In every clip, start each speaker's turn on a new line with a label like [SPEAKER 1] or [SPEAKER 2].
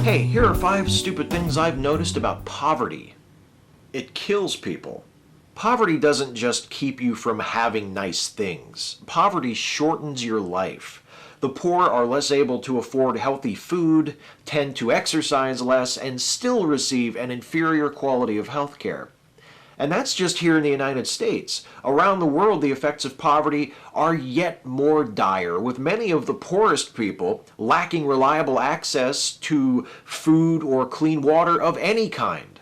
[SPEAKER 1] Hey, here are 5 stupid things I've noticed about poverty. It kills people. Poverty doesn't just keep you from having nice things. Poverty shortens your life. The poor are less able to afford healthy food, tend to exercise less, and still receive an inferior quality of health care. And that's just here in the United States. Around the world, the effects of poverty are yet more dire, with many of the poorest people lacking reliable access to food or clean water of any kind.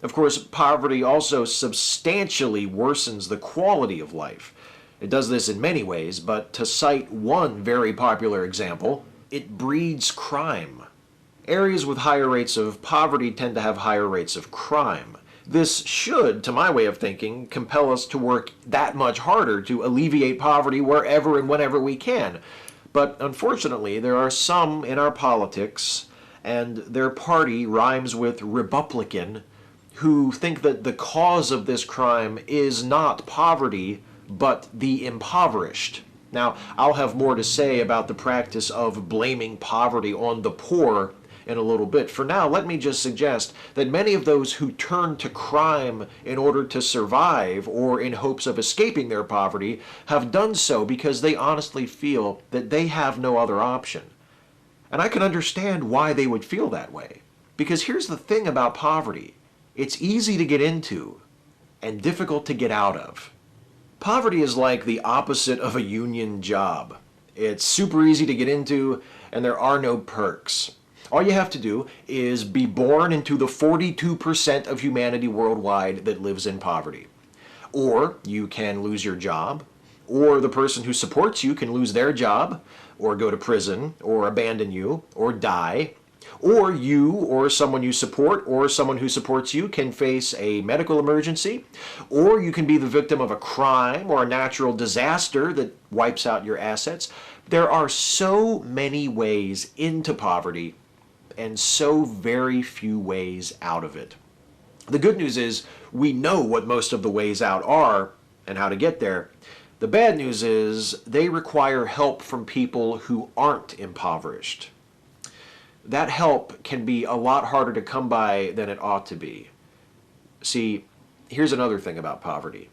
[SPEAKER 1] Of course, poverty also substantially worsens the quality of life. It does this in many ways, but to cite one very popular example, it breeds crime. Areas with higher rates of poverty tend to have higher rates of crime. This should, to my way of thinking, compel us to work that much harder to alleviate poverty wherever and whenever we can. But unfortunately, there are some in our politics, and their party rhymes with Republican, who think that the cause of this crime is not poverty, but the impoverished. Now, I'll have more to say about the practice of blaming poverty on the poor in a little bit. For now, let me just suggest that many of those who turn to crime in order to survive or in hopes of escaping their poverty have done so because they honestly feel that they have no other option. And I can understand why they would feel that way. Because here's the thing about poverty. It's easy to get into and difficult to get out of. Poverty is like the opposite of a union job. It's super easy to get into and there are no perks. All you have to do is be born into the 42% of humanity worldwide that lives in poverty. Or you can lose your job, or the person who supports you can lose their job, or go to prison, or abandon you, or die. Or you, or someone you support, or someone who supports you can face a medical emergency, or you can be the victim of a crime or a natural disaster that wipes out your assets. There are so many ways into poverty and so very few ways out of it. The good news is we know what most of the ways out are and how to get there. The bad news is they require help from people who aren't impoverished. That help can be a lot harder to come by than it ought to be. See, here's another thing about poverty.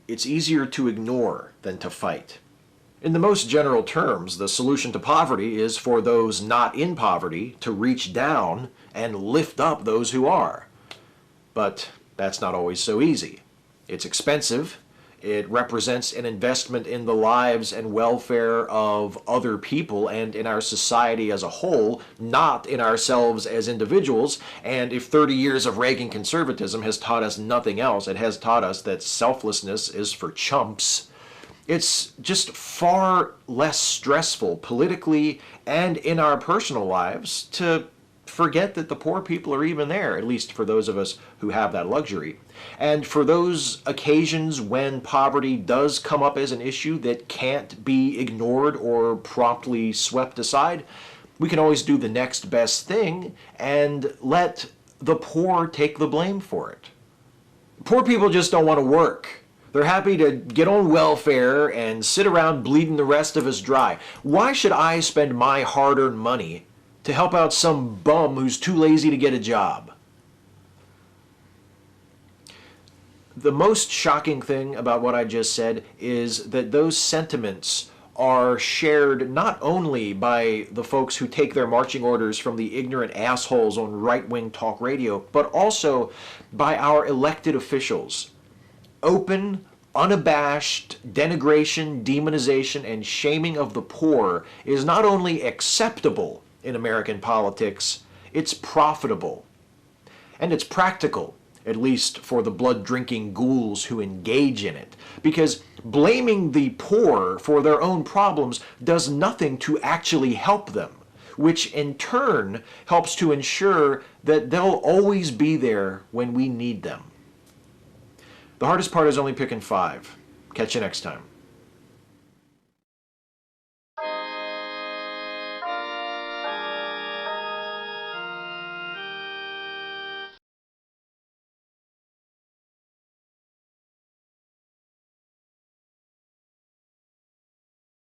[SPEAKER 1] It's easier to ignore than to fight. In the most general terms, the solution to poverty is for those not in poverty to reach down and lift up those who are. But that's not always so easy. It's expensive. It represents an investment in the lives and welfare of other people and in our society as a whole, not in ourselves as individuals. And if 30 years of Reagan conservatism has taught us nothing else, it has taught us that selflessness is for chumps. It's just far less stressful politically and in our personal lives to forget that the poor people are even there, at least for those of us who have that luxury. And for those occasions when poverty does come up as an issue that can't be ignored or promptly swept aside, we can always do the next best thing and let the poor take the blame for it. Poor people just don't want to work. They're happy to get on welfare and sit around bleeding the rest of us dry. Why should I spend my hard-earned money to help out some bum who's too lazy to get a job? The most shocking thing about what I just said is that those sentiments are shared not only by the folks who take their marching orders from the ignorant assholes on right-wing talk radio, but also by our elected officials. Open, unabashed denigration, demonization, and shaming of the poor is not only acceptable in American politics, it's profitable. And it's practical, at least for the blood-drinking ghouls who engage in it. Because blaming the poor for their own problems does nothing to actually help them, which in turn helps to ensure that they'll always be there when we need them. The hardest part is only picking 5. Catch you next time.